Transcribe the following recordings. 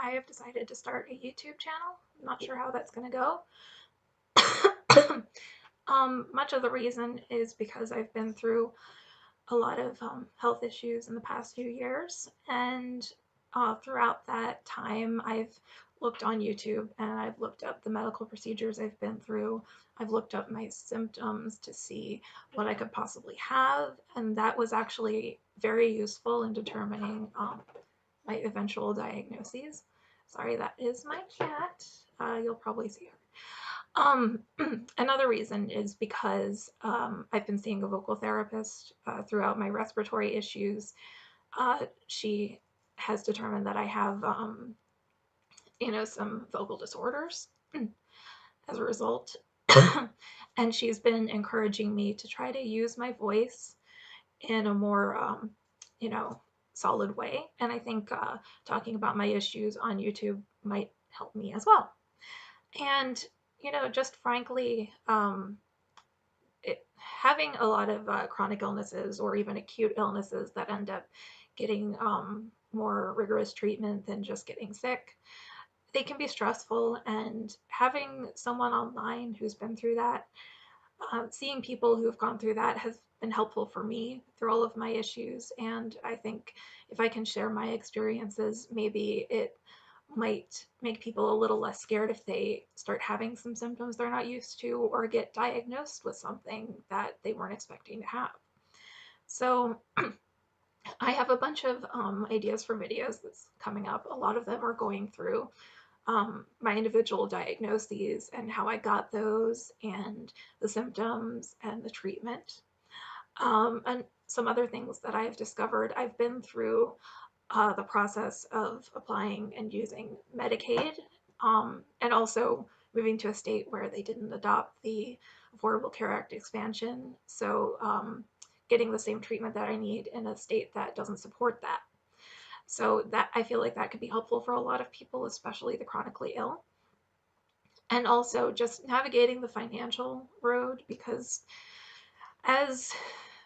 I have decided to start a YouTube channel. I'm not sure how that's going to go. Much of the reason is because I've been through a lot of health issues in the past few years, and throughout that time, I've looked on YouTube and I've looked up the medical procedures I've been through. I've looked up my symptoms to see what I could possibly have, and that was actually very useful in determining my eventual diagnoses. Sorry, that is my cat. You'll probably see her. Another reason is because I've been seeing a vocal therapist throughout my respiratory issues. She has determined that I have, some vocal disorders as a result. And she's been encouraging me to try to use my voice in a more, you know, solid way. And I think talking about my issues on YouTube might help me as well. And, just frankly, having a lot of chronic illnesses or even acute illnesses that end up getting more rigorous treatment than just getting sick, they can be stressful. And having someone online who's been through that, seeing people who have gone through that has been helpful for me through all of my issues. And I think if I can share my experiences, maybe it might make people a little less scared if they start having some symptoms they're not used to or get diagnosed with something that they weren't expecting to have. So I have a bunch of ideas for videos that's coming up. A lot of them are going through my individual diagnoses and how I got those and the symptoms and the treatment. And some other things that I've discovered. I've been through the process of applying and using Medicaid, and also moving to a state where they didn't adopt the Affordable Care Act expansion. So getting the same treatment that I need in a state that doesn't support that. So that I feel like that could be helpful for a lot of people, especially the chronically ill. And also just navigating the financial road, because as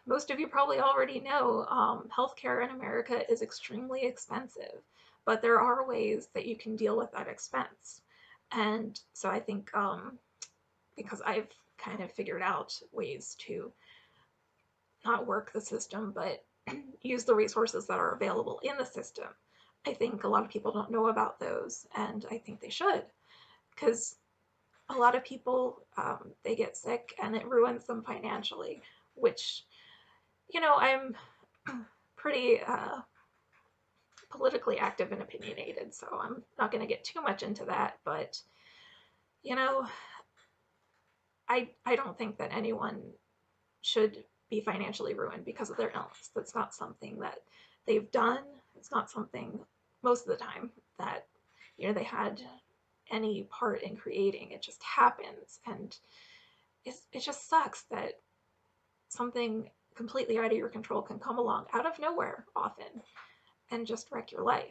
most of you probably already know, healthcare in America is extremely expensive, but there are ways that you can deal with that expense. And so I think because I've kind of figured out ways to not work the system, but use the resources that are available in the system, I think a lot of people don't know about those, and I think they should, because a lot of people, they get sick and it ruins them financially, which, I'm pretty politically active and opinionated, so I'm not going to get too much into that. But, you know, I don't think that anyone should be financially ruined because of their illness. That's not something that they've done. It's not something most of the time that, they had any part in creating. It just happens. And it just sucks that something completely out of your control can come along out of nowhere often and just wreck your life.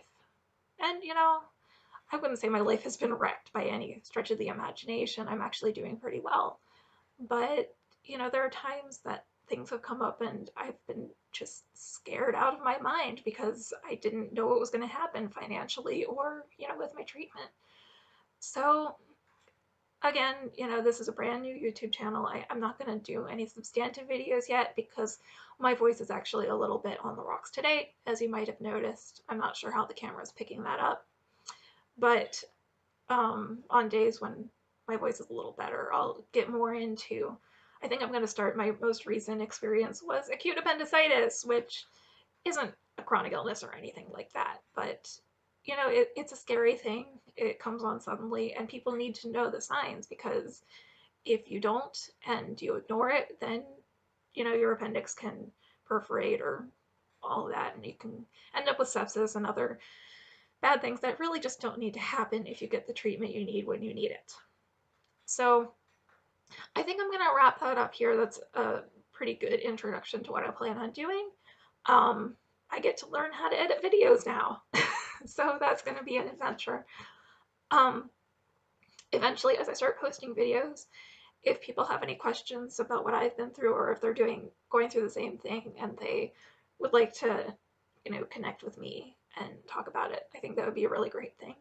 And, I wouldn't say my life has been wrecked by any stretch of the imagination. I'm actually doing pretty well. But, there are times that things have come up and I've been just scared out of my mind because I didn't know what was going to happen financially or, with my treatment. So, again, this is a brand new YouTube channel. I'm not going to do any substantive videos yet because my voice is actually a little bit on the rocks today, as you might have noticed. I'm not sure how the camera is picking that up. But on days when my voice is a little better, I'll get more into, I think I'm going to start, my most recent experience was acute appendicitis, which isn't a chronic illness or anything like that, but it's a scary thing. It comes on suddenly, and people need to know the signs, because if you don't and you ignore it, then your appendix can perforate or all of that, and you can end up with sepsis and other bad things that really just don't need to happen if you get the treatment you need when you need it. So I think I'm going to wrap that up here. That's a pretty good introduction to what I plan on doing. I get to learn how to edit videos now. So that's going to be an adventure. Eventually, as I start posting videos, if people have any questions about what I've been through, or if they're going through the same thing and they would like to, connect with me and talk about it, I think that would be a really great thing.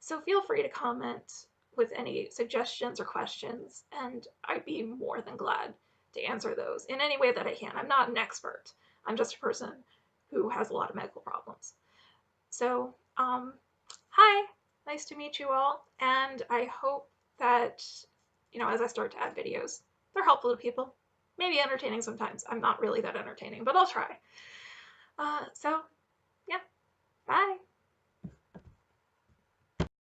So feel free to comment with any suggestions or questions, and I'd be more than glad to answer those in any way that I can. I'm not an expert. I'm just a person who has a lot of medical problems. So, hi, nice to meet you all, and I hope that, as I start to add videos, they're helpful to people. Maybe entertaining sometimes. I'm not really that entertaining, but I'll try. So, yeah, bye.